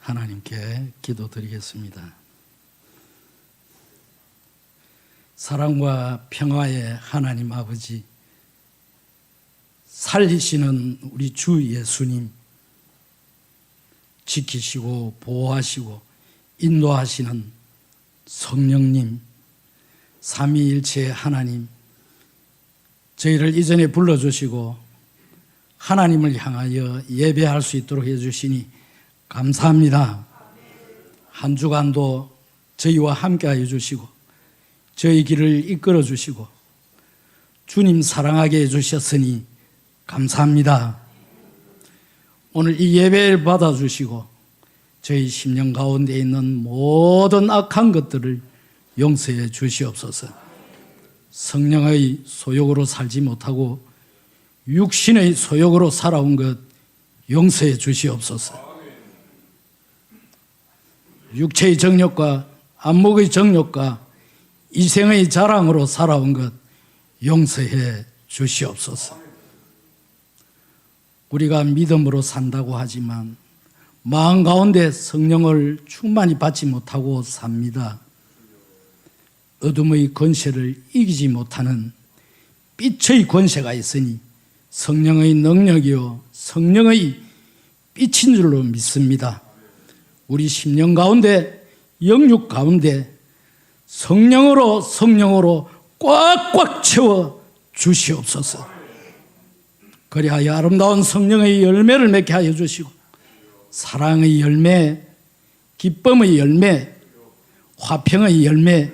하나님께 기도드리겠습니다. 사랑과 평화의 하나님 아버지, 살리시는 우리 주 예수님, 지키시고 보호하시고 인도하시는 성령님, 삼위일체의 하나님, 저희를 이전에 불러주시고 하나님을 향하여 예배할 수 있도록 해주시니 감사합니다. 한 주간도 저희와 함께하여 주시고 저희 길을 이끌어 주시고 주님 사랑하게 해주셨으니 감사합니다. 오늘 이 예배를 받아주시고 저희 심령 가운데 있는 모든 악한 것들을 용서해 주시옵소서. 성령의 소욕으로 살지 못하고 육신의 소욕으로 살아온 것 용서해 주시옵소서. 육체의 정욕과 안목의 정욕과 이생의 자랑으로 살아온 것 용서해 주시옵소서. 우리가 믿음으로 산다고 하지만 마음 가운데 성령을 충만히 받지 못하고 삽니다. 어둠의 권세를 이기지 못하는 빛의 권세가 있으니 성령의 능력이요 성령의 빛인 줄로 믿습니다. 우리 심령 가운데 영육 가운데 성령으로 꽉꽉 채워 주시옵소서. 그리하여 아름다운 성령의 열매를 맺게 하여 주시고 사랑의 열매, 기쁨의 열매, 화평의 열매,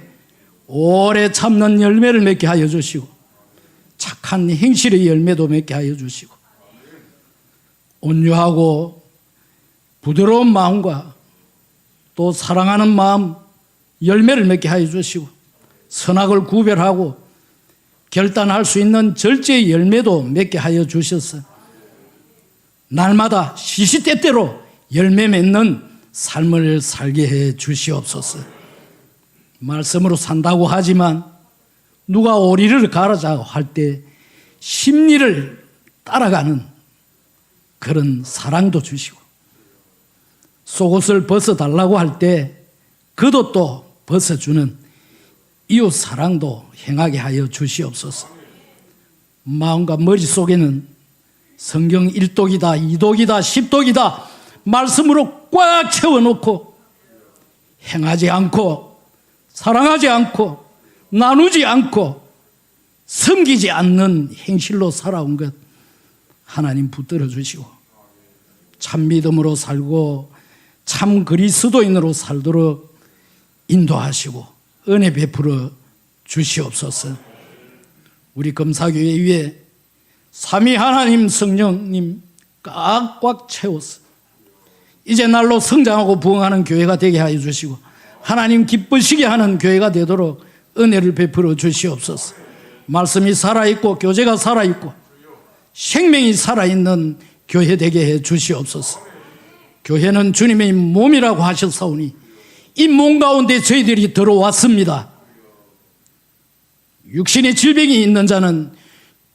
오래 참는 열매를 맺게 하여 주시고 착한 행실의 열매도 맺게 하여 주시고 온유하고 부드러운 마음과 또 사랑하는 마음 열매를 맺게 하여 주시고 선악을 구별하고 결단할 수 있는 절제의 열매도 맺게 하여 주셔서 날마다 시시때때로 열매 맺는 삶을 살게 해 주시옵소서. 말씀으로 산다고 하지만 누가 오리를 가르자고 할 때 심리를 따라가는 그런 사랑도 주시고 속옷을 벗어달라고 할 때 그도 또 벗어주는 이웃 사랑도 행하게 하여 주시옵소서. 마음과 머릿속에는 성경 1독이다 2독이다 10독이다 말씀으로 꽉 채워놓고 행하지 않고 사랑하지 않고 나누지 않고 섬기지 않는 행실로 살아온 것 하나님 붙들어 주시고 참 믿음으로 살고 참 그리스도인으로 살도록 인도하시고 은혜 베풀어 주시옵소서. 우리 금사교회 위에 삼위 하나님 성령님 꽉꽉 채워서 이제 날로 성장하고 부흥하는 교회가 되게 하여 주시고 하나님 기쁘시게 하는 교회가 되도록 은혜를 베풀어 주시옵소서. 말씀이 살아있고 교제가 살아있고 생명이 살아있는 교회 되게 해 주시옵소서. 교회는 주님의 몸이라고 하셨사오니 이 몸 가운데 저희들이 들어왔습니다. 육신의 질병이 있는 자는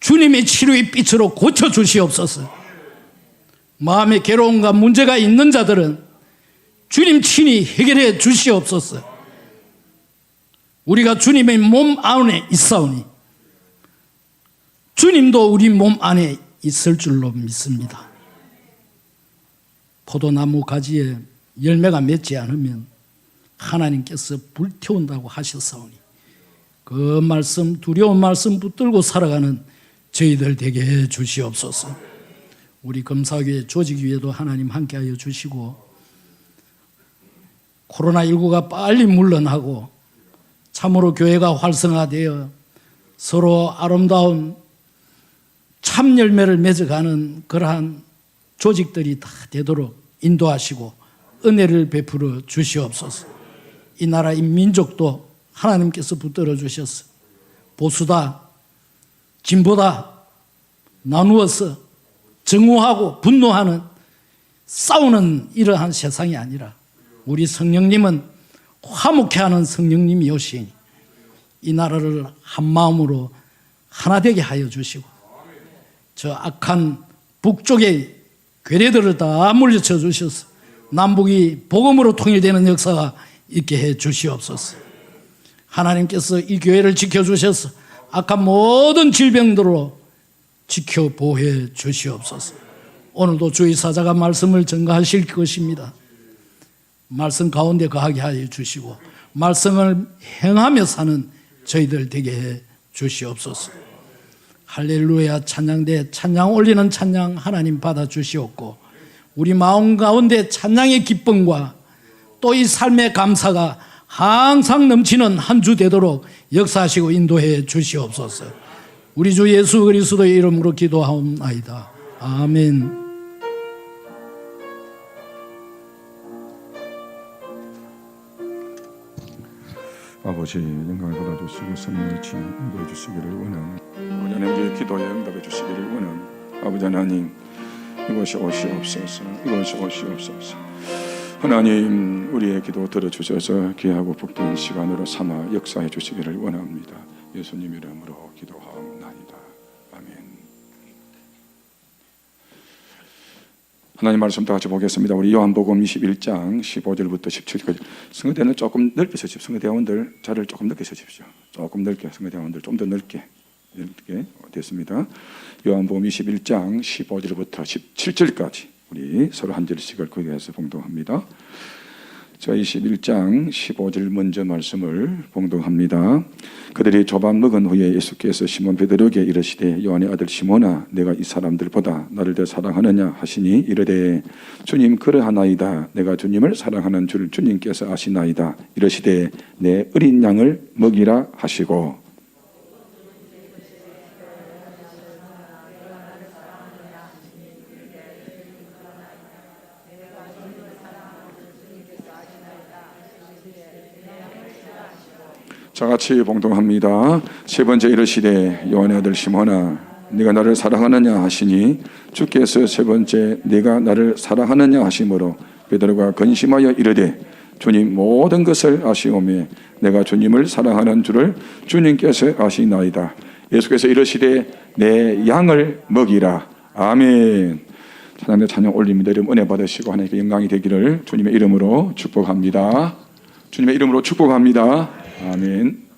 주님의 치료의 빛으로 고쳐주시옵소서. 마음의 괴로움과 문제가 있는 자들은 주님 친히 해결해 주시옵소서. 우리가 주님의 몸 안에 있사오니 주님도 우리 몸 안에 있을 줄로 믿습니다. 포도나무 가지에 열매가 맺지 않으면 하나님께서 불태운다고 하셨사오니 그 말씀 두려운 말씀 붙들고 살아가는 저희들 되게 해 주시옵소서. 우리 금사교회 조직위에도 하나님 함께하여 주시고 코로나19가 빨리 물러나고 참으로 교회가 활성화되어 서로 아름다운 참 열매를 맺어가는 그러한 조직들이 다 되도록 인도하시고 은혜를 베풀어 주시옵소서. 이 나라 이 민족도 하나님께서 붙들어 주셔서 보수다 진보다 나누어서 정오하고 분노하는 싸우는 이러한 세상이 아니라 우리 성령님은 화목해 하는 성령님이 오시니 이 나라를 한 마음으로 하나 되게 하여 주시고 저 악한 북쪽의 괴뢰들을 다 물리쳐 주셔서 남북이 복음으로 통일되는 역사가 있게 해 주시옵소서. 하나님께서 이 교회를 지켜주셔서 악한 모든 질병들로 지켜 보호해 주시옵소서. 오늘도 주의 사자가 말씀을 전가하실 것입니다. 말씀 가운데 거하게 하여 주시고 말씀을 행하며 사는 저희들 되게 해 주시옵소서. 할렐루야 찬양대 찬양 올리는 찬양 하나님 받아 주시옵고 우리 마음 가운데 찬양의 기쁨과 또 이 삶의 감사가 항상 넘치는 한 주 되도록 역사하시고 인도해 주시옵소서. 우리 주 예수 그리스도의 이름으로 기도하옵나이다. 아멘. 아버지 영광을 받아주시고 성령의 치 인도해 주시기를 원하는 아버지 하나님 기도에 응답해 주시기를 원하는 아버지 하나님 이것이 osi옵소서. 이것이 osi옵소서. 하나님 우리의 기도 들어주셔서 귀하고 복된 시간으로 삼아 역사해 주시기를 원합니다. 예수님 이름으로 기도하옵나이다. 아멘. 하나님 말씀 다 같이 보겠습니다. 우리 요한복음 21장 15절부터 17절까지. 성도대원들 조금 넓게 서십시오. 성도대원들 자리를 조금 넓게 서십시오. 조금 넓게 성도대원들 좀 더 넓게 됐습니다. 요한복음 21장 15절부터 17절까지 우리 서로 한 절씩을 거기에서 봉독합니다. 자, 21장 15절 먼저 말씀을 봉독합니다. 그들이 조밥 먹은 후에 예수께서 시몬 베드로에게 이르시되 요한의 아들 시몬아 내가 이 사람들보다 나를 더 사랑하느냐 하시니 이르되 주님 그러하나이다. 내가 주님을 사랑하는 줄 주님께서 아시나이다. 이르시되 내 어린 양을 먹이라 하시고 자 같이 봉독합니다. 세 번째 이르시되 요한의 아들 시몬아 네가 나를 사랑하느냐 하시니 주께서 세 번째 네가 나를 사랑하느냐 하심으로 베드로가 근심하여 이르되 주님 모든 것을 아시오매 내가 주님을 사랑하는 줄을 주님께서 아시나이다. 예수께서 이르시되 내 양을 먹이라. 아멘. 하나님의 찬양 올립니다. 이름 은혜 받으시고 하나님께 영광이 되기를 주님의 이름으로 축복합니다. 주님의 이름으로 축복합니다. 아멘.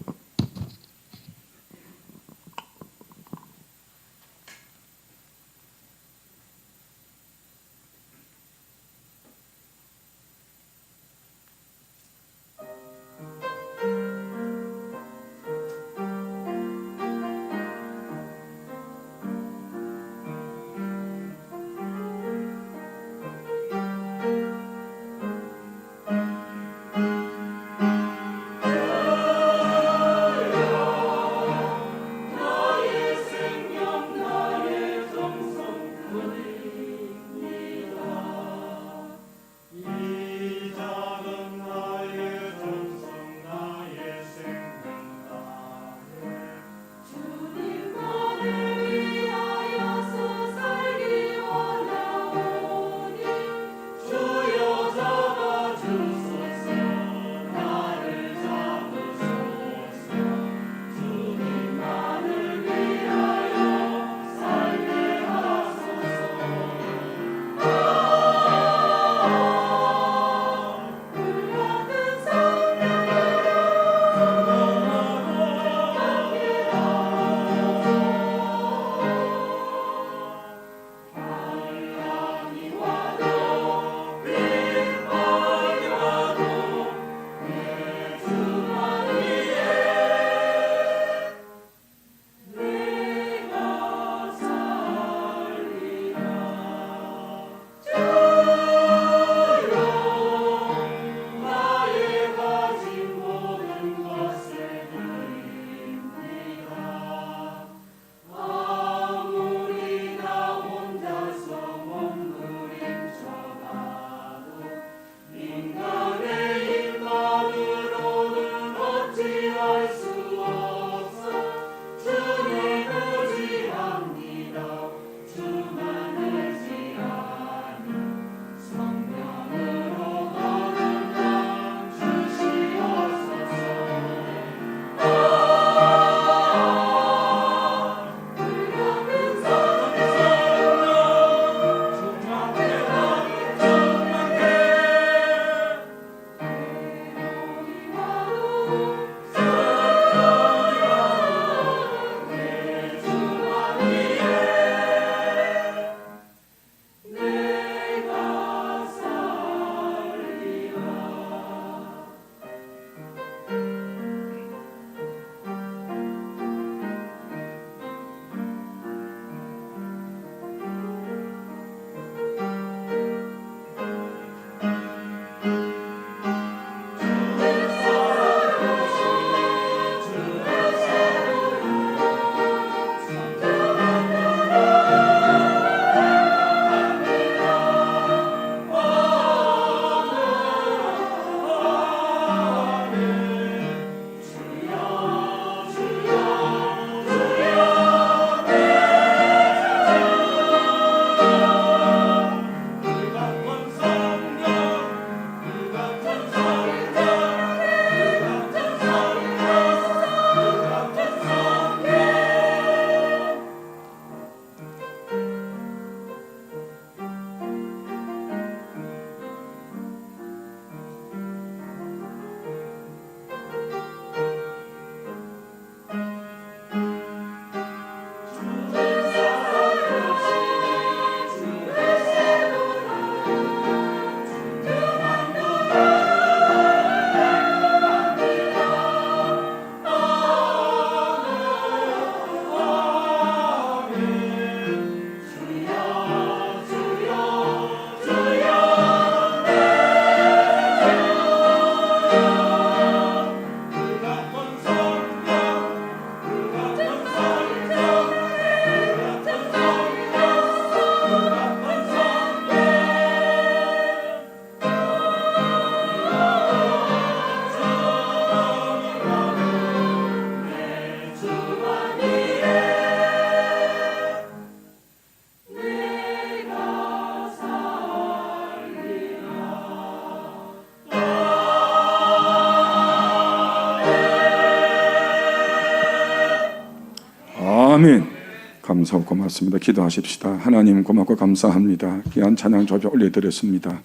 감사하고 고맙습니다. 기도하십시다. 하나님 고맙고 감사합니다. 귀한 찬양 조배 올려드렸습니다.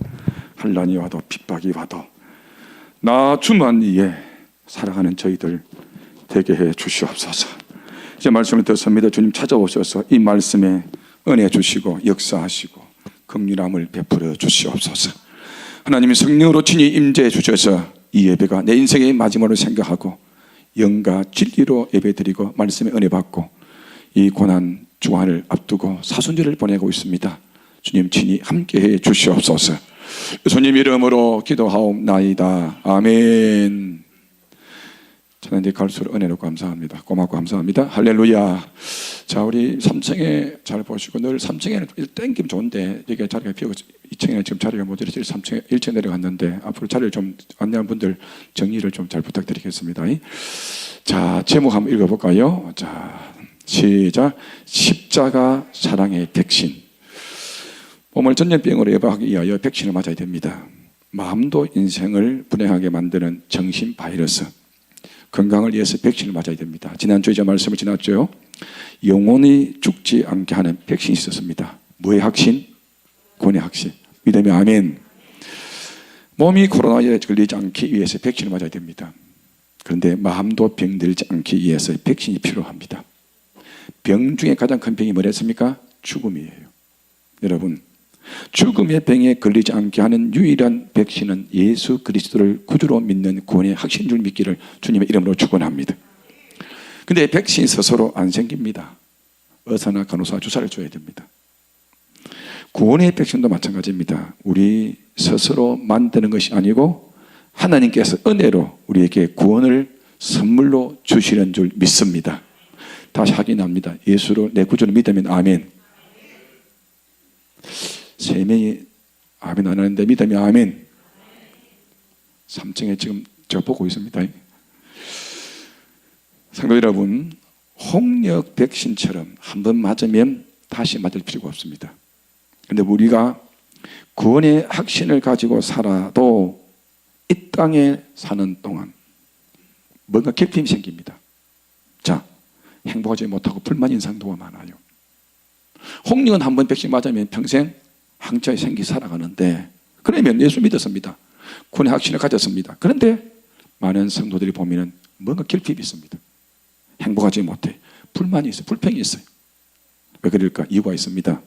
환난이 와도 핍박이 와도 나 주만 위에 살아가는 저희들 되게 해 주시옵소서. 이제 말씀을 듣습니다. 주님 찾아오셔서 이 말씀에 은혜 주시고 역사하시고 긍휼함을 베풀어 주시옵소서. 하나님이 성령으로 친히 임재해 주셔서 이 예배가 내 인생의 마지막으로 생각하고 영과 진리로 예배드리고 말씀에 은혜 받고 이 고난 주간을 앞두고 사순절을 보내고 있습니다. 주님 친히 함께해 주시옵소서. 예수님 이름으로 기도하옵나이다. 아멘. 하나님 갈수록 은혜로 감사합니다. 고맙고 감사합니다. 할렐루야. 자, 우리 3층에 잘 보시고 늘 3층에는 땡기면 좋은데 여기 자리가 비어 2층에는 지금 자리가 모자라서 3층에 1층에 내려갔는데 앞으로 자리를 좀 안내하는 분들 정리를 좀 잘 부탁드리겠습니다. 자, 제목 한번 읽어볼까요? 자, 시작. 십자가 사랑의 백신. 몸을 전염병으로 예방하기 위하여 백신을 맞아야 됩니다. 마음도 인생을 불행하게 만드는 정신 바이러스. 건강을 위해서 백신을 맞아야 됩니다. 지난주에 저 말씀을 지났죠. 영원히 죽지 않게 하는 백신이 있었습니다. 뭐의 확신? 구원의 확신. 믿으면 아멘. 몸이 코로나에 걸리지 않기 위해서 백신을 맞아야 됩니다. 그런데 마음도 병들지 않기 위해서 백신이 필요합니다. 병 중에 가장 큰 병이 뭐랬습니까? 죽음이에요. 여러분, 죽음의 병에 걸리지 않게 하는 유일한 백신은 예수 그리스도를 구주로 믿는 구원의 확신인 줄 믿기를 주님의 이름으로 축원합니다. 근데 백신 스스로 안 생깁니다. 의사나 간호사 주사를 줘야 됩니다. 구원의 백신도 마찬가지입니다. 우리 스스로 만드는 것이 아니고 하나님께서 은혜로 우리에게 구원을 선물로 주시는 줄 믿습니다. 다시 확인합니다. 예수로 내 구주를 믿으면 아멘. 3명이 아멘 안 하는데 믿으면 아멘. 3층에 지금 저 보고 있습니다. 성도 여러분, 홍역 백신처럼 한 번 맞으면 다시 맞을 필요가 없습니다. 그런데 우리가 구원의 확신을 가지고 살아도 이 땅에 사는 동안 뭔가 결핍이 생깁니다. 자, 행복하지 못하고 불만 인상도가 많아요. 홍역은 한 번 백신 맞으면 평생 항처에 생기 살아가는데, 그러면 예수 믿었습니다. 구원의 확신을 가졌습니다. 그런데 많은 성도들이 보면 뭔가 결핍이 있습니다. 행복하지 못해. 불만이 있어요. 불평이 있어요. 왜 그럴까? 이유가 있습니다.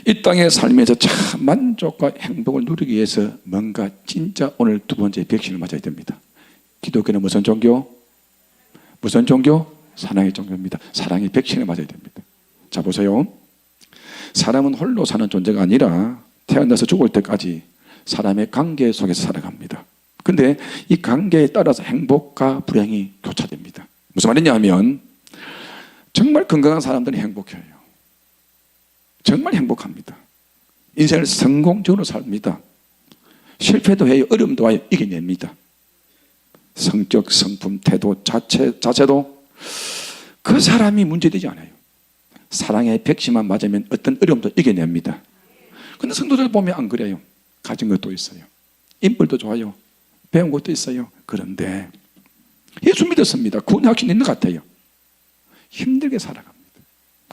이 땅에 살면서 참 만족과 행복을 누리기 위해서 뭔가 진짜 오늘 두 번째 백신을 맞아야 됩니다. 기독교는 무슨 종교? 무슨 종교? 사랑의 종교입니다. 사랑의 백신을 맞아야 됩니다. 자, 보세요. 사람은 홀로 사는 존재가 아니라 태어나서 죽을 때까지 사람의 관계 속에서 살아갑니다. 근데 이 관계에 따라서 행복과 불행이 교차됩니다. 무슨 말이냐 하면 정말 건강한 사람들은 행복해요. 정말 행복합니다. 인생을 성공적으로 삽니다. 실패도 해요. 어려움도 와요. 이겨냅니다. 성격, 성품, 태도, 자체도 그 사람이 문제되지 않아요. 사랑의 백신만 맞으면 어떤 어려움도 이겨냅니다. 그런데 성도들 보면 안 그래요. 가진 것도 있어요. 인물도 좋아요. 배운 것도 있어요. 그런데 예수 믿었습니다. 구원의 확신이 있는 것 같아요. 힘들게 살아갑니다.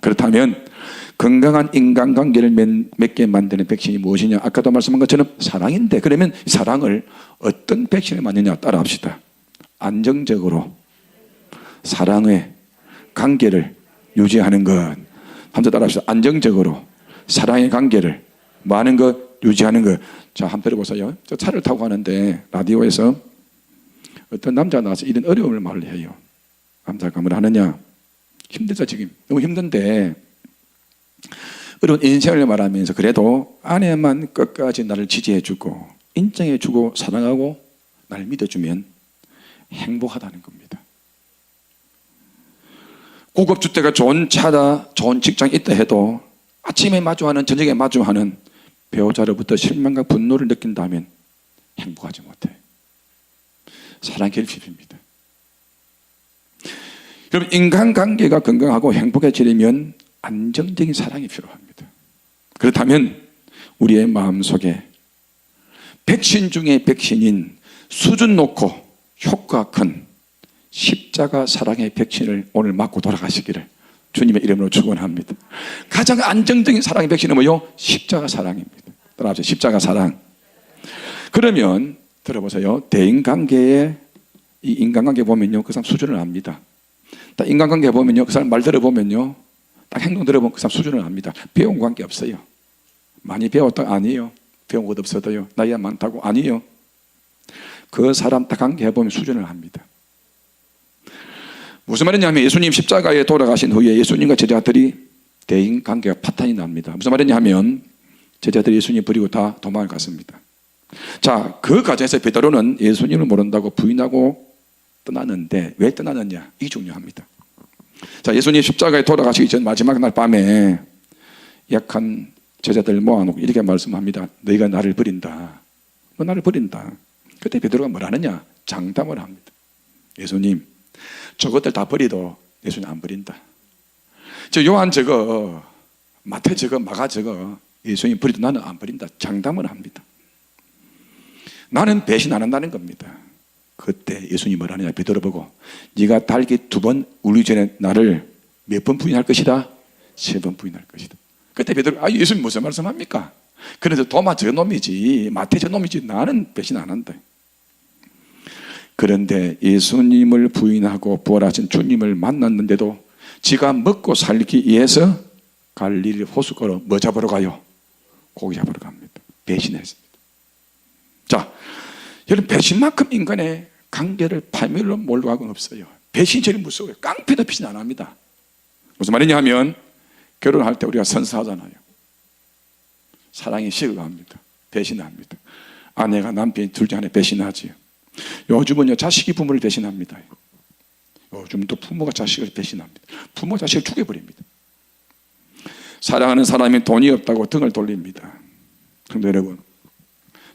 그렇다면 건강한 인간관계를 맺게 만드는 백신이 무엇이냐? 아까도 말씀한 것처럼 사랑인데, 그러면 사랑을 어떤 백신을 맞느냐 따라 합시다. 안정적으로 사랑의 관계를 유지하는 것. 한번 따라 합시다. 안정적으로 사랑의 관계를 많은 것 유지하는 것. 자, 한번 들어보세요. 저 차를 타고 가는데 라디오에서 어떤 남자가 나와서 이런 어려움을 말을 해요. 남자가 뭘 하느냐? 힘들죠, 지금. 너무 힘든데 어려운 인생을 말하면서 그래도 아내만 끝까지 나를 지지해주고 인정해주고 사랑하고 나를 믿어주면 행복하다는 겁니다. 고급 주택가 좋은 차다, 좋은 직장이 있다 해도 아침에 마주하는, 저녁에 마주하는 배우자로부터 실망과 분노를 느낀다면 행복하지 못해. 사랑 결핍입니다. 여러분, 인간관계가 건강하고 행복해지려면 안정적인 사랑이 필요합니다. 그렇다면 우리의 마음속에 백신 중에 백신인 수준 높고 효과 큰 십자가 사랑의 백신을 오늘 맞고 돌아가시기를 주님의 이름으로 축원합니다. 가장 안정적인 사랑의 백신은 뭐요? 십자가 사랑입니다. 따라하세요. 십자가 사랑. 그러면 들어보세요. 대인관계에 이 인간관계 보면요, 그 사람 수준을 압니다. 딱 인간관계 보면요, 그 사람 말 들어보면요, 딱 행동 들어보면 그 사람 수준을 압니다. 배운 관계 없어요. 많이 배웠다? 아니에요. 배운 것 없어도요. 나이가 많다고? 아니에요. 그 사람 딱 관계 해보면 수준을 압니다. 무슨 말이냐면 예수님 십자가에 돌아가신 후에 예수님과 제자들이 대인관계가 파탄이 납니다. 무슨 말이냐면 제자들이 예수님 버리고 다 도망을 갔습니다. 자, 그 과정에서 베드로는 예수님을 모른다고 부인하고 떠나는데 왜 떠나느냐? 이게 중요합니다. 자, 예수님 십자가에 돌아가시기 전 마지막 날 밤에 약한 제자들 모아놓고 이렇게 말씀합니다. 너희가 나를 버린다. 너 나를 버린다. 그때 베드로가 뭘 하느냐? 장담을 합니다. 예수님, 저것들 다 버리도 예수님 안 버린다. 저 요한 저거, 마태 저거, 마가 저거 예수님 버리도 나는 안 버린다. 장담을 합니다. 나는 배신 안 한다는 겁니다. 그때 예수님 뭘 하느냐? 베드로 보고 네가 달기 2번 울기 전에 나를 몇 번 부인할 것이다? 3번 부인할 것이다. 그때 베드로, 아, 예수님 무슨 말씀합니까? 그래서 도마 저 놈이지, 마태 저 놈이지, 나는 배신 안 한다. 그런데 예수님을 부인하고 부활하신 주님을 만났는데도 지가 먹고 살기 위해서 갈릴리 호숫가로 뭐 잡으러 가요? 고기 잡으러 갑니다. 배신했습니다. 자, 여러분, 배신만큼 인간의 관계를 파멸로 몰고 가고는 없어요. 배신이 제일 무서워요. 깡패도 배신 안 합니다. 무슨 말이냐 하면 결혼할 때 우리가 선서하잖아요. 사랑이 식어갑니다. 배신합니다. 아내가 남편이 둘 중에 하나 배신하지요. 요즘은요, 자식이 부모를 배신합니다. 요즘 또 부모가 자식을 배신합니다. 부모 자식을 죽여버립니다. 사랑하는 사람이 돈이 없다고 등을 돌립니다. 그런데 여러분,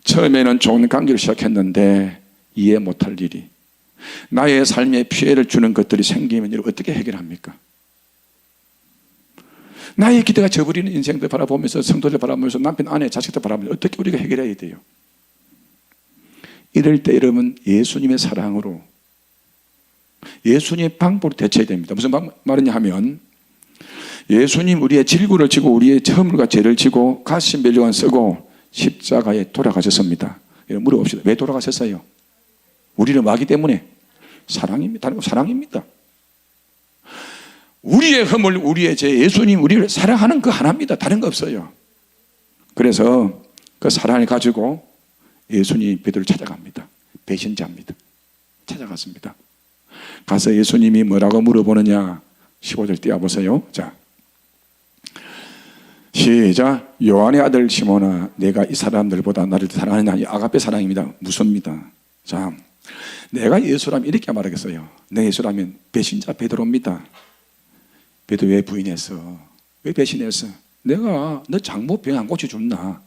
처음에는 좋은 관계를 시작했는데 이해 못할 일이, 나의 삶에 피해를 주는 것들이 생기면 이걸 어떻게 해결합니까? 나의 기대가 저버리는 인생들 바라보면서, 성도들 바라보면서, 남편, 아내, 자식들 바라보면서 어떻게 우리가 해결해야 돼요? 이럴 때 여러분, 예수님의 사랑으로, 예수님의 방법으로 대처해야 됩니다. 무슨 말이냐 하면, 예수님 우리의 질구를 지고 우리의 허물과 죄를 지고 가시 멸류관 쓰고 십자가에 돌아가셨습니다. 여러분, 물어봅시다. 왜 돌아가셨어요? 우리를 마기 때문에? 사랑입니다. 다른 거 사랑입니다. 우리의 허물, 우리의 죄, 예수님 우리를 사랑하는 그 하나입니다. 다른 거 없어요. 그래서 그 사랑을 가지고 예수님이 베드로를 찾아갑니다. 배신자입니다. 찾아갔습니다. 가서 예수님이 뭐라고 물어보느냐? 15절 띄워보세요. 자, 시작. 요한의 아들 시몬아, 내가 이 사람들보다 나를 사랑하느냐? 이 아가페 사랑입니다. 무섭니다. 자, 내가 예수라면 이렇게 말하겠어요. 내 예수라면 배신자 베드로입니다. 베드로 왜 부인했어? 왜 배신했어? 내가 너 장모 병 안 고쳐줬나?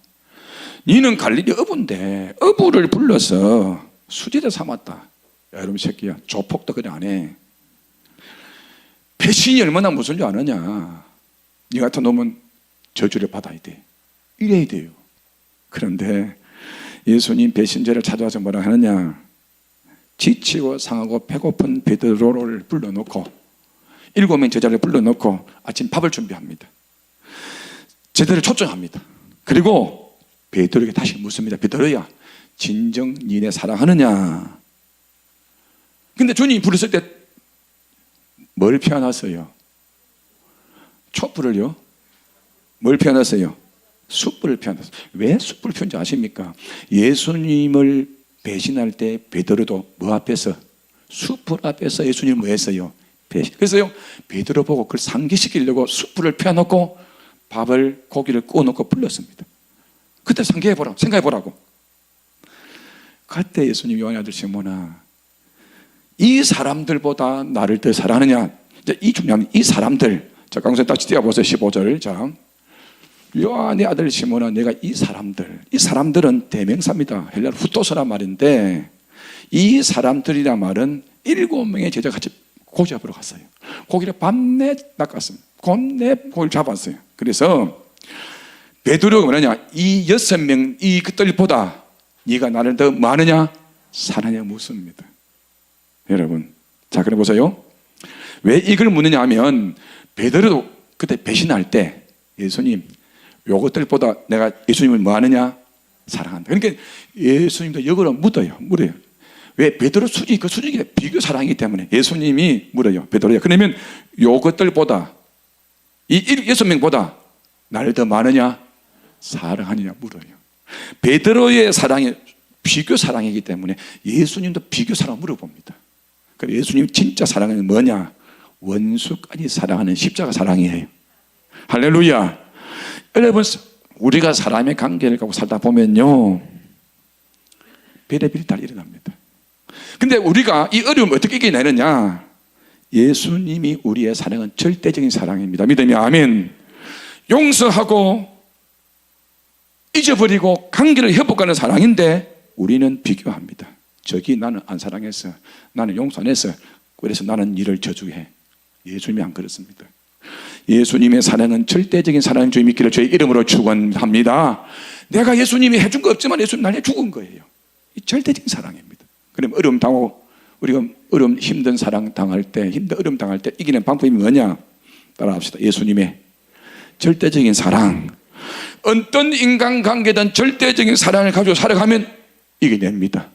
니는 갈릴리 어부인데 어부를 불러서 수제자 삼았다. 야, 여러분 새끼야, 조폭도 그래 안 해. 배신이 얼마나 무서운 줄 아느냐? 니 같은 놈은 저주를 받아야 돼. 이래야 돼요. 그런데 예수님 배신자를 찾아와서 뭐라 하느냐? 지치고 상하고 배고픈 베드로를 불러놓고 7명 제자를 불러놓고 아침 밥을 준비합니다. 제자를 초청합니다. 그리고 베드로에게 다시 묻습니다. 베드로야, 진정 니네 사랑하느냐? 근데 주님이 부르실 때 뭘 피워놨어요? 촛불을요? 뭘 피워놨어요? 숯불을 피워놨어요. 왜 숯불을 피운지 아십니까? 예수님을 배신할 때 베드로도 뭐 앞에서? 숯불 앞에서 예수님을 뭐 했어요? 그래서요, 베드로 보고 그걸 상기시키려고 숯불을 피워놓고 밥을, 고기를 구워놓고 불렀습니다. 그때 생각해보라고. 그때 예수님 요한의 아들 시몬아, 이 사람들보다 나를 더 사랑하느냐? 이 중요한 이 사람들. 자, 강수님 다시 띄워보세요. 15절. 자, 요한의 아들 시몬아, 내가 이 사람들은 대명사입니다. 헬라어 후토스란 말인데, 이 사람들이란 말은 7명의 제자가 같이 고기 잡으러 갔어요. 고기를 밤내 낚았습니다. 밤내 고기를 잡았어요. 그래서 베드로가 뭐냐냐? 이 6명 이 그들보다 네가 나를 더 많으냐? 사랑하냐 묻습니다. 여러분, 자, 그래 보세요. 왜 이걸 묻느냐 하면 베드로도 그때 배신할 때 예수님 요것들보다 내가 예수님을 뭐 하느냐? 사랑한다. 그러니까 예수님도 역으로 물어요. 왜? 베드로 수준이 그 수준이 비교 사랑이기 때문에 예수님이 물어요. 베드로야, 그러면 요것들보다 이 6명보다 나를 더 많으냐? 사랑하느냐 물어요. 베드로의 사랑이 비교 사랑이기 때문에 예수님도 비교 사랑 물어봅니다. 그래서 예수님 진짜 사랑은 뭐냐? 원수까지 사랑하는 십자가 사랑이에요. 할렐루야. 여러분, 우리가 사람의 관계를 갖고 살다 보면요, 별의별 다 일어납니다. 근데 우리가 이 어려움을 어떻게 이겨내느냐? 예수님이 우리의 사랑은 절대적인 사랑입니다. 믿으면 아멘. 용서하고 잊어버리고 관계를 회복하는 사랑인데 우리는 비교합니다. 저기 나는 안 사랑했어, 나는 용서 안 했어, 그래서 나는 이를 저주해. 예수님이 안 그렇습니다. 예수님의 사랑은 절대적인 사랑인 줄 믿기를 저의 이름으로 축원합니다. 내가 예수님이 해준 거 없지만 예수님 날 해준 거예요. 이 절대적인 사랑입니다. 그럼 어려움 당하고, 우리가 어려움 힘든 사랑 당할 때, 어려움 당할 때 이기는 방법이 뭐냐? 따라합시다. 예수님의 절대적인 사랑. 어떤 인간관계든 절대적인 사랑을 가지고 살아가면 이겨냅니다.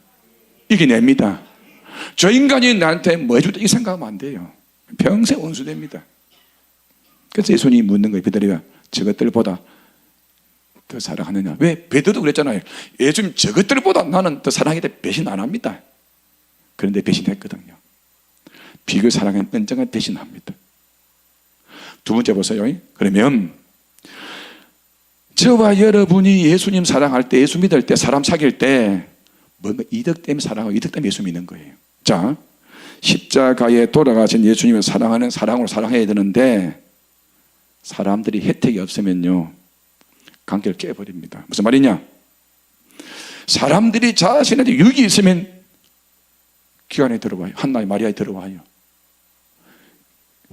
이겨냅니다. 저 인간이 나한테 뭐 해줬다 이 생각하면 안 돼요. 평생 원수됩니다. 그래서 예수님이 묻는 거예요. 베드로야, 저것들보다 더 사랑하느냐? 왜? 베드로도 그랬잖아요. 예수님, 저것들보다 나는 더 사랑에 대해 배신 안 합니다. 그런데 배신했거든요. 비교 사랑은 언젠가 배신합니다. 두 번째 보세요. 그러면 저와 여러분이 예수님 사랑할 때, 예수 믿을 때, 사람 사귈 때 뭔가 이득 때문에 사랑하고 이득 때문에 예수 믿는 거예요. 자, 십자가에 돌아가신 예수님을 사랑하는 사랑으로 사랑해야 되는데 사람들이 혜택이 없으면요, 관계를 깨버립니다. 무슨 말이냐? 사람들이 자신한테 유익이 있으면 기관에 들어와요. 한나의 마리아에 들어와요.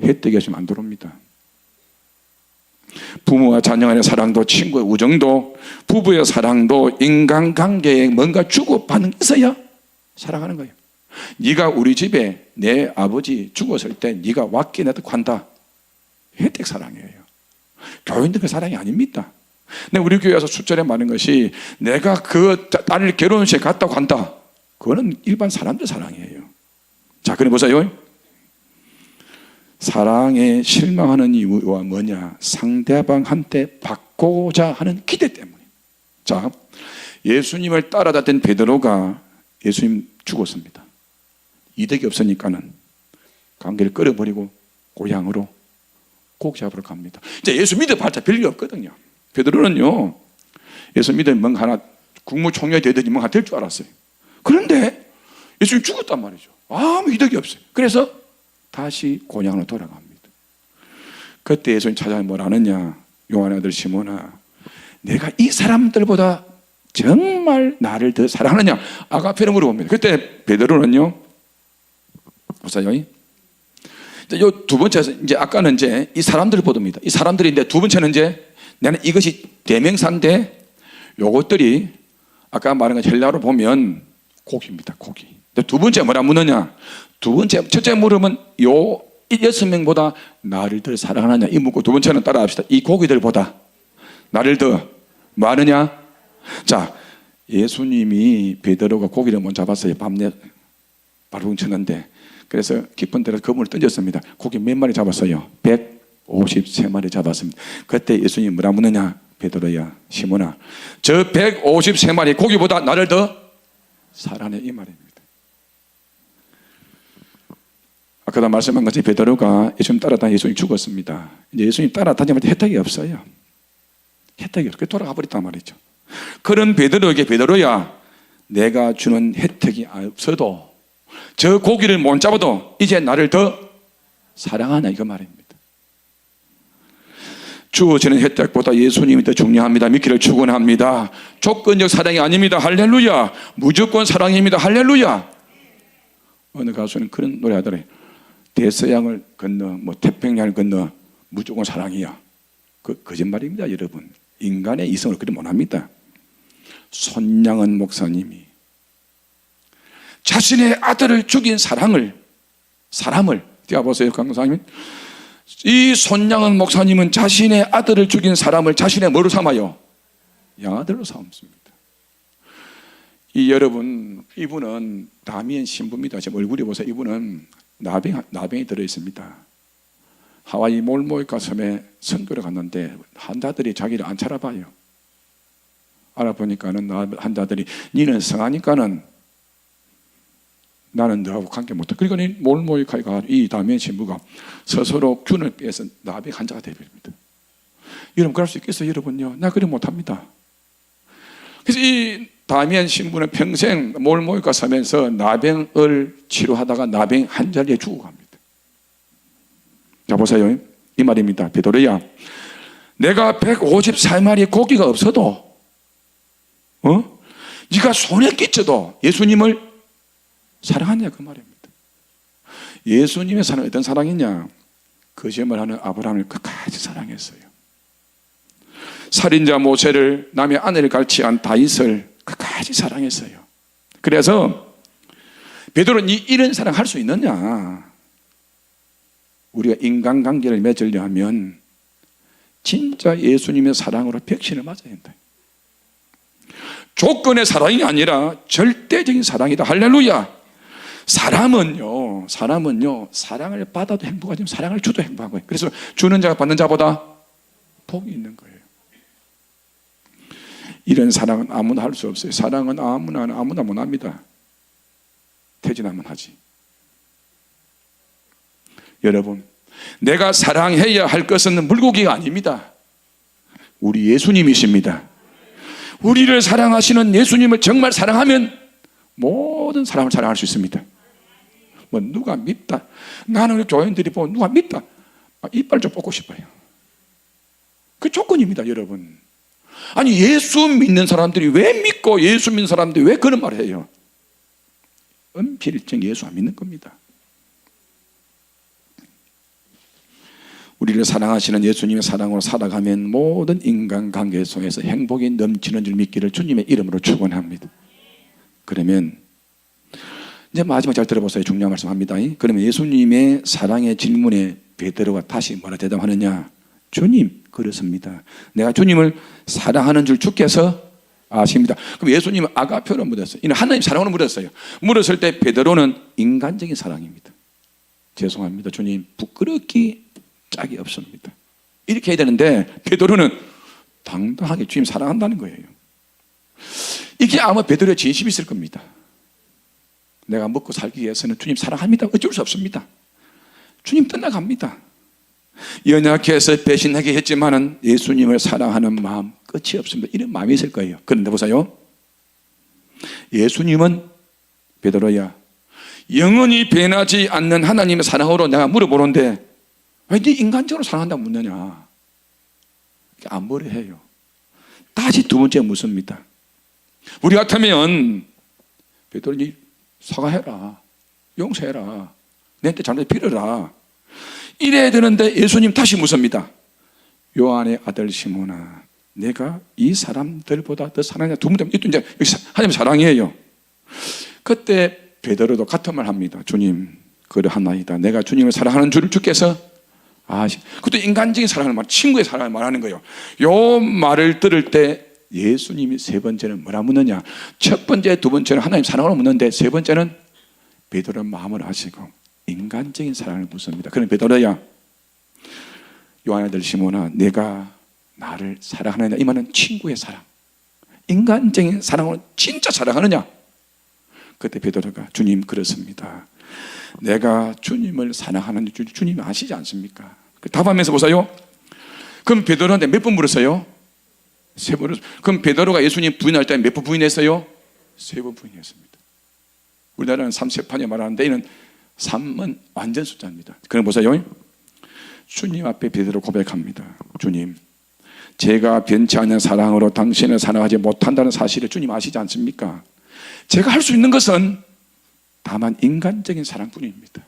혜택이 없으면 안 들어옵니다. 부모와 자녀 간의 사랑도, 친구의 우정도, 부부의 사랑도 인간관계에 뭔가 주고받는 게 있어야 사랑하는 거예요. 네가 우리 집에 내 아버지 죽었을 때 네가 왔기 내도 간다. 혜택 사랑이에요. 교인들 그 사랑이 아닙니다. 근데 우리 교회 와서 술자리에 많은 것이 내가 그 딸을 결혼식에 갔다고 한다. 그거는 일반 사람들 사랑이에요. 자, 그럼 보세요. 사랑에 실망하는 이유가 뭐냐? 상대방한테 받고자 하는 기대 때문에. 자, 예수님을 따라다녔던 베드로가 예수님 죽었습니다. 이득이 없으니까는 관계를 끊어버리고 고향으로 고기 잡으러 갑니다. 이제 예수 믿어봤자 별일 없거든요. 베드로는요, 예수 믿으면 뭔가 하나 국무총리가 되더니 뭔가 될 줄 알았어요. 그런데 예수님 죽었단 말이죠. 아무 이득이 없어요. 그래서 다시 고향으로 돌아갑니다. 그때 예수님 찾아서 뭘 하느냐? 요한의 아들 시몬아, 내가 이 사람들보다 정말 나를 더 사랑하느냐? 아가페로 물어봅니다. 그때 베드로는요, 보세요. 요 두 번째, 이제 아까는 이제 이 사람들을 보듭니다. 이 사람들인데 두 번째는 이제 나는 이것이 대명사인데 요것들이 아까 말한 것 헬라어로 보면 고기입니다. 고기. 두 번째 뭐라 묻느냐? 두 번째, 첫째 물으면 요 6명보다 나를 더 사랑하느냐? 이 묻고 두 번째는 따라합시다. 이 고기들보다 나를 더 많으냐? 자, 예수님이 베드로가 고기를 못 잡았어요. 밤새 바로 훔쳤는데, 그래서 깊은 데로 그물을 던졌습니다. 고기 몇 마리 잡았어요? 153마리 잡았습니다. 그때 예수님이 뭐라 묻느냐? 베드로야, 시몬아, 저 153마리 고기보다 나를 더 사랑해, 이 말입니다. 아까도 말씀한 것처럼 베드로가 예수님 따라다니 예수님 죽었습니다. 이제 예수님 따라다니면 혜택이 없어요. 혜택이 없어요. 돌아가 버렸단 말이죠. 그런 베드로에게, 베드로야, 내가 주는 혜택이 없어도 저 고기를 못 잡아도 이제 나를 더 사랑하냐, 이거 말입니다. 주어지는 혜택보다 예수님이 더 중요합니다. 믿기를 축원합니다. 조건적 사랑이 아닙니다. 할렐루야. 무조건 사랑입니다. 할렐루야. 어느 가수는 그런 노래 하더래요. 대서양을 건너, 뭐 태평양을 건너 무조건 사랑이야. 그 거짓말입니다, 여러분. 인간의 이성을 그리 못합니다. 손양은 목사님이 자신의 아들을 죽인 사람을 띄워보세요, 강사님. 이 손양은 목사님은 자신의 아들을 죽인 사람을 자신의 뭐로 삼아요? 양아들로 삼습니다. 이 여러분, 이분은 다미엔 신부입니다. 지금 얼굴이 보세요. 이분은 나병이 들어있습니다. 하와이 몰모이카 섬에 선교를 갔는데 한자들이 자기를 안 찾아봐요. 알아보니까는 한자들이 니는 성하니까는 나는 너하고 관계 못해. 그러니까 몰모이카가 이 다미엔 신부가 스스로 균을 빼서 나병 환자가 되버립니다. 여러분 그럴 수 있겠어요? 여러분요? 나 그래 못합니다. 그래서 이 다미엔 신부는 평생 몰모이카 섬에서 나병을 치료하다가 나병 환자에 죽어갑니다. 자 보세요. 이 말입니다. 베드로야, 내가 154마리 고기가 없어도 네가 손에 끼쳐도 예수님을 사랑하냐 그 말입니다. 예수님의 사랑은 어떤 사랑이냐? 거짓말하는 아브라함을 끝까지 사랑했어요. 살인자 모세를, 남의 아내를 갈취한 다윗을 끝까지 사랑했어요. 그래서 베드로는 이런 사랑할 수 있느냐? 우리가 인간관계를 맺으려 하면 진짜 예수님의 사랑으로 백신을 맞아야 된다. 조건의 사랑이 아니라 절대적인 사랑이다. 할렐루야. 사람은요 사랑을 받아도 행복하지만 사랑을 줘도 행복한 거예요. 그래서 주는 자가 받는 자보다 복이 있는 거예요. 이런 사랑은 아무나 할 수 없어요. 사랑은 아무나 못합니다. 퇴진하면 하지. 여러분, 내가 사랑해야 할 것은 물고기가 아닙니다. 우리 예수님이십니다. 우리를 사랑하시는 예수님을 정말 사랑하면 모든 사람을 사랑할 수 있습니다. 뭐 누가 밉다, 나는 교인들이 보고 누가 밉다, 이빨 좀 뽑고 싶어요. 그 조건입니다. 여러분, 아니 예수 믿는 사람들이 왜 믿고 예수 믿는 사람들이 왜 그런 말을 해요? 은필증 예수 안 믿는 겁니다. 우리를 사랑하시는 예수님의 사랑으로 살아가면 모든 인간관계 속에서 행복이 넘치는 줄 믿기를 주님의 이름으로 축원합니다. 그러면 이제 마지막 잘 들어보세요. 중요한 말씀합니다. 그러면 예수님의 사랑의 질문에 베드로가 다시 뭐라 대답하느냐? 주님, 그렇습니다. 내가 주님을 사랑하는 줄 주께서 아십니다. 그럼 예수님은 아가페로 물었어요. 이는 하나님 사랑으로 물었어요. 물었을 때 베드로는 인간적인 사랑입니다. 죄송합니다. 주님, 부끄럽기 짝이 없습니다. 이렇게 해야 되는데 베드로는 당당하게 주님 사랑한다는 거예요. 이게 아마 베드로의 진심이 있을 겁니다. 내가 먹고 살기 위해서는 주님 사랑합니다. 어쩔 수 없습니다. 주님 떠나갑니다. 연약해서 배신하게 했지만은 예수님을 사랑하는 마음 끝이 없습니다. 이런 마음이 있을 거예요. 그런데 보세요. 예수님은 베드로야, 영원히 변하지 않는 하나님의 사랑으로 내가 물어보는데 왜 네 인간적으로 사랑한다고 묻느냐? 안 뭐래해요. 다시 두 번째 묻습니다. 우리 같으면 베드로니 사과해라, 용서해라, 내한테 잘못 빌어라 이래야 되는데 예수님 다시 묻습니다. 요한의 아들 시몬아, 내가 이 사람들보다 더 사랑하냐? 두 번 되면 이제 하나님 사랑이에요. 그때 베드로도 같은 말 합니다. 주님, 그러하나이다. 내가 주님을 사랑하는 줄을 주께서 그것도 인간적인 사랑을 말, 친구의 사랑을 말하는 거예요. 요 말을 들을 때 예수님이 세 번째는 뭐라 묻느냐? 첫 번째, 두 번째는 하나님 사랑으로 묻는데 세 번째는 베드로의 마음을 아시고 인간적인 사랑을 묻습니다. 그럼 베드로야, 요한의 아들 시몬아, 내가 나를 사랑하느냐? 이 말은 친구의 사랑, 인간적인 사랑으로 진짜 사랑하느냐? 그때 베드로가 주님, 그렇습니다. 내가 주님을 사랑하는 줄 주님이 아시지 않습니까? 답하면서 보세요. 그럼 베드로한테 몇 번 물었어요? 세 번. 그럼 베드로가 예수님 부인할 때 몇 번 부인했어요? 세 번 부인했습니다. 우리나라는 3세판에 말하는데 이는 3은 완전 숫자입니다. 그럼 보세요. 주님 앞에 베드로 고백합니다. 주님, 제가 변치 않는 사랑으로 당신을 사랑하지 못한다는 사실을 주님 아시지 않습니까? 제가 할 수 있는 것은 다만 인간적인 사랑뿐입니다.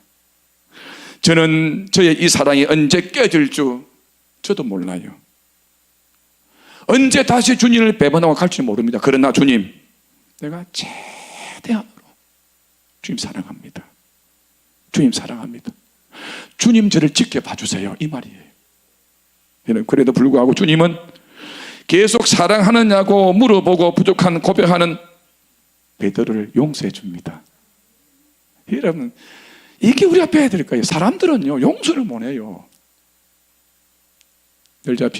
저는 저의 이 사랑이 언제 깨질 줄 저도 몰라요. 언제 다시 주님을 배반하고 갈지 모릅니다. 그러나 주님, 내가 최대한으로 주님 사랑합니다. 주님 사랑합니다. 주님 저를 지켜봐 주세요, 이 말이에요. 그래도 불구하고 주님은 계속 사랑하느냐고 물어보고 부족한 고백하는 베드로를 용서해 줍니다. 여러분, 이게 우리가 배워야 될 거예요. 사람들은요, 용서를 못 해요. 늘 제가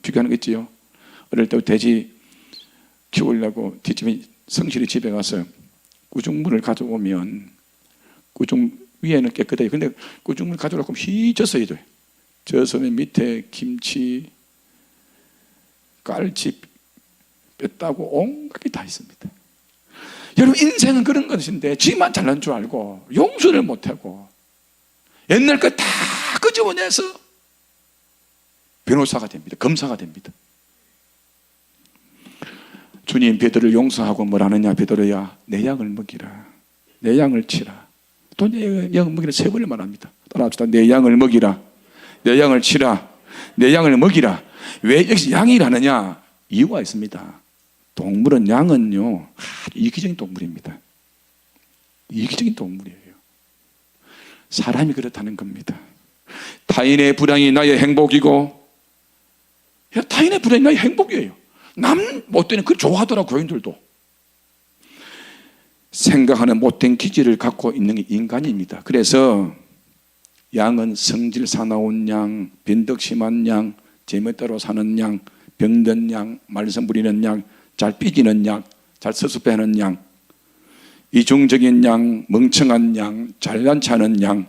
비교하는 거 있지요. 어릴 때 돼지 키우려고 뒷집에 성실히 집에 가서 구중물을 가져오면 구중 위에는 깨끗해요. 근데 구중물 가져오려고 휘 젖어야 돼요. 젖으면 밑에 김치, 깔치, 뺐다고 온갖 게 다 있습니다. 여러분, 인생은 그런 것인데 지만 잘난 줄 알고 용서를 못하고 옛날 거 다 끄집어내서 변호사가 됩니다. 검사가 됩니다. 주님 베드로를 용서하고 뭘 하느냐. 베드로야, 내 양을 먹이라. 내 양을 치라. 또 내 양을 먹이라 세 번을 말합니다. 따라합시다. 내 양을 먹이라. 내 양을 치라. 내 양을 먹이라. 왜 여기서 양이라느냐? 이유가 있습니다. 동물은, 양은요, 이기적인 동물입니다. 이기적인 동물이에요. 사람이 그렇다는 겁니다. 타인의 불행이 나의 행복이고, 타인의 불행이 나의 행복이에요. 남 못되는 그 좋아하더라고, 교인들도. 생각하는 못된 기질을 갖고 있는 게 인간입니다. 그래서 양은 성질 사나운 양, 변덕심한 양, 제멋대로 사는 양, 병든 양, 말썽 부리는 양, 잘 삐지는 양, 잘 서습하는 양, 이중적인 양, 멍청한 양, 잘난 체하는 양,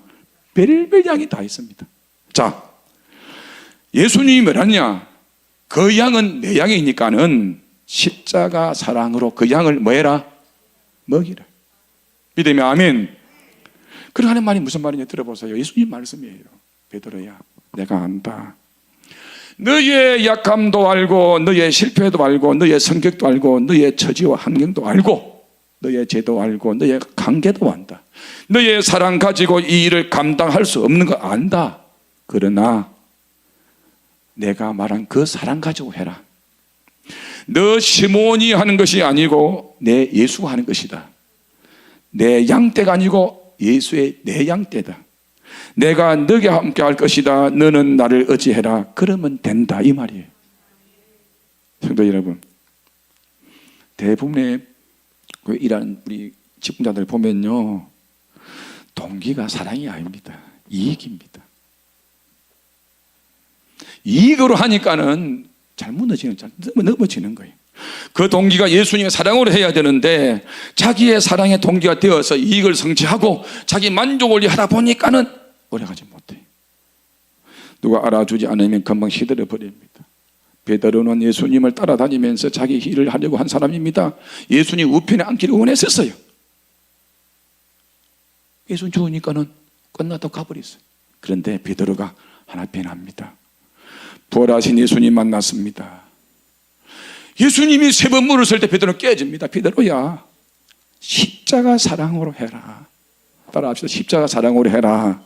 별별 양이 다 있습니다. 자, 예수님이 뭐라냐? 그 양은 내 양이니까는 십자가 사랑으로 그 양을 뭐해라? 먹이라. 믿으면 아멘. 그러 하는 말이 무슨 말이냐 들어보세요. 예수님 말씀이에요. 베드로야, 내가 안다. 너의 약함도 알고, 너의 실패도 알고, 너의 성격도 알고, 너의 처지와 환경도 알고, 너의 죄도 알고, 너의 관계도 안다. 너의 사랑 가지고 이 일을 감당할 수 없는 거 안다. 그러나 내가 말한 그 사랑 가지고 해라. 너 시몬이 하는 것이 아니고 내 예수가 하는 것이다. 내 양떼가 아니고 예수의 내 양떼다. 내가 너에게 함께 할 것이다. 너는 나를 의지해라. 그러면 된다, 이 말이에요. 성도 여러분, 대부분의 그 일하는 우리 직분자들 보면요, 동기가 사랑이 아닙니다. 이익입니다. 이익으로 하니까는 잘못 넘어지는 거예요. 그 동기가 예수님의 사랑으로 해야 되는데 자기의 사랑의 동기가 되어서 이익을 성취하고 자기 만족을 하다 보니까는 오래가지 못해요. 누가 알아주지 않으면 금방 시들어 버립니다. 베드로는 예수님을 따라다니면서 자기 일을 하려고 한 사람입니다. 예수님 우편에 앉기를 원했었어요. 예수님 죽으니까는 끝났다고 가버렸어요. 그런데 베드로가 하나 변합니다. 부활하신 예수님 만났습니다. 예수님이 세 번 물었을 때 베드로는 깨집니다. 베드로야, 십자가 사랑으로 해라. 따라합시다. 십자가 사랑으로 해라.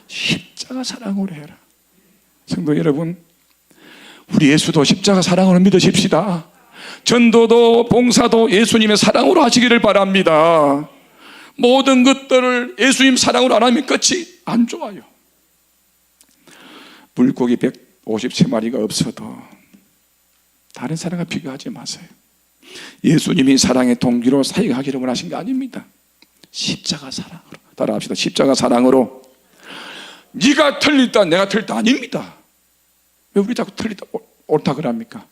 십자가 사랑으로 해라. 성도 여러분, 우리 예수도 십자가 사랑으로 믿으십시다. 전도도 봉사도 예수님의 사랑으로 하시기를 바랍니다. 모든 것들을 예수님 사랑으로 안 하면 끝이 안 좋아요. 물고기 153마리가 없어도 다른 사람과 비교하지 마세요. 예수님이 사랑의 동기로 사역하기를 원하신 게 아닙니다. 십자가 사랑으로. 따라합시다. 십자가 사랑으로. 네가 틀리다 내가 틀리다 아닙니다. 왜 우리 자꾸 틀리다 옳다 그럽니까?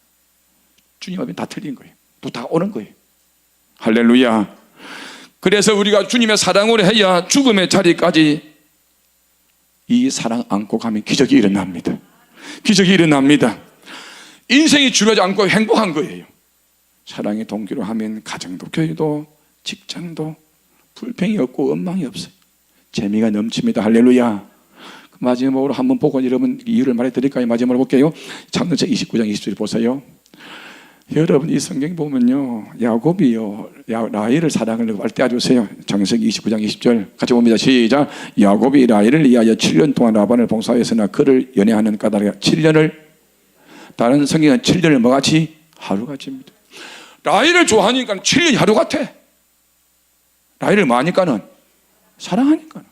주님 앞에 다 틀린 거예요. 또 다 오는 거예요. 할렐루야. 그래서 우리가 주님의 사랑으로 해야 죽음의 자리까지 이 사랑 안고 가면 기적이 일어납니다. 기적이 일어납니다. 인생이 중요하지 않고 행복한 거예요. 사랑의 동기로 하면 가정도 교회도 직장도 불평이 없고 원망이 없어요. 재미가 넘칩니다. 할렐루야. 마지막으로 한번 보고 여러분 이유를 말해드릴까요? 마지막으로 볼게요. 창세기 29장 20절 보세요. 여러분 이 성경 보면요, 야곱이요 라헬을 사랑을 떼어주세요. 창세기 29장 20절 같이 봅니다. 시작. 야곱이 라헬을 위하여 7년 동안 라반을 봉사하였으나 그를 연애하는 까닭에 7년을, 다른 성경은 7년을 뭐같이? 하루같이입니다. 라헬을 좋아하니까 7년이 하루 같아. 라헬을 뭐 하니까는? 사랑하니까는.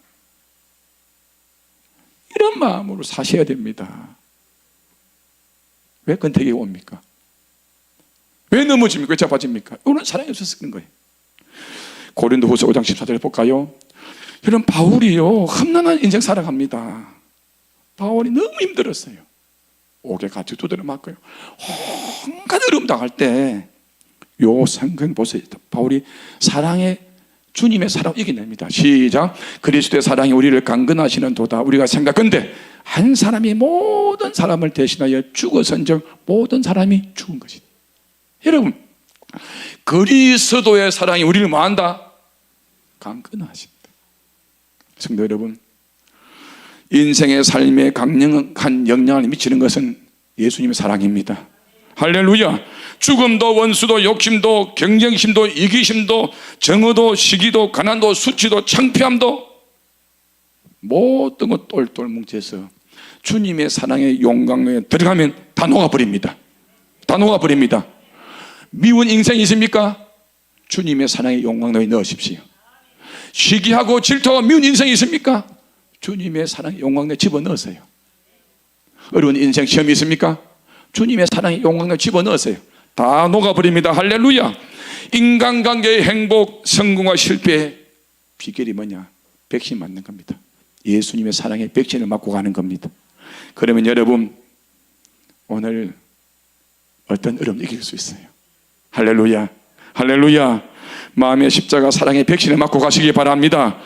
이런 마음으로 사셔야 됩니다. 왜 권태기가 옵니까? 왜 넘어집니까? 왜 자빠집니까? 이거는 사랑이 없어서 그런 거예요. 고린도후서 5장 14절에 볼까요? 여러분, 바울이요 험난한 인생 살아갑니다. 바울이 너무 힘들었어요. 옥에 같이 두드려 맞고요, 온갖 어려움 당할 때 요 성경 보세요. 바울이 사랑의, 주님의 사랑 이겨냅니다. 시작. 그리스도의 사랑이 우리를 강건하시는 도다. 우리가 생각건대 한 사람이 모든 사람을 대신하여 죽어선즉 모든 사람이 죽은 것이다. 여러분, 그리스도의 사랑이 우리를 뭐한다? 강건하신다. 성도 여러분, 인생의 삶에 강력한 영향을 미치는 것은 예수님의 사랑입니다. 할렐루야. 죽음도 원수도 욕심도 경쟁심도 이기심도 정의도 시기도 가난도 수치도 창피함도 모든 것 똘똘 뭉쳐서 주님의 사랑의 용광로에 들어가면 다 녹아버립니다. 다 녹아버립니다. 미운 인생이 있습니까? 주님의 사랑의 용광로에 넣으십시오. 시기하고 질투하고 미운 인생이 있습니까? 주님의 사랑의 용광로에 집어넣으세요. 어려운 인생 시험이 있습니까? 주님의 사랑의 용광로에 집어넣으세요. 다 녹아버립니다. 할렐루야. 인간관계의 행복, 성공과 실패의 비결이 뭐냐? 백신 맞는 겁니다. 예수님의 사랑의 백신을 맞고 가는 겁니다. 그러면 여러분, 오늘 어떤 어려움도 이길 수 있어요. 할렐루야. 할렐루야. 마음의 십자가 사랑의 백신을 맞고 가시기 바랍니다.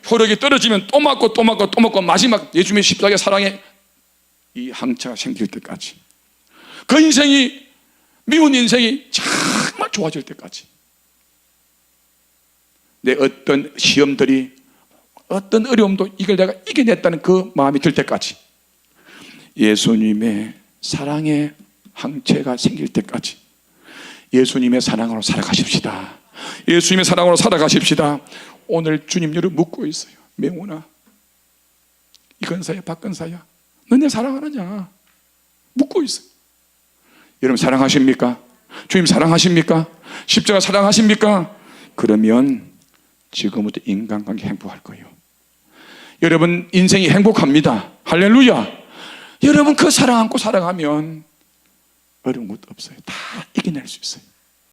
효력이 떨어지면 또 맞고 또 맞고 또 맞고 마지막 예수님의 십자가의 사랑의 이 항체가 생길 때까지, 그 인생이, 미운 인생이 정말 좋아질 때까지, 내 어떤 시험들이, 어떤 어려움도 이걸 내가 이겨냈다는 그 마음이 들 때까지, 예수님의 사랑의 항체가 생길 때까지 예수님의 사랑으로 살아가십시다. 예수님의 사랑으로 살아가십시다. 오늘 주님 여러분 묻고 있어요. 명훈아, 이건사야 박건사야, 너네 사랑하느냐? 묻고 있어요. 여러분 사랑하십니까? 주님 사랑하십니까? 십자가 사랑하십니까? 그러면 지금부터 인간관계 행복할 거예요. 여러분 인생이 행복합니다. 할렐루야. 여러분 그 사랑 안고 살아가면 어려운 것도 없어요. 다 이겨낼 수 있어요.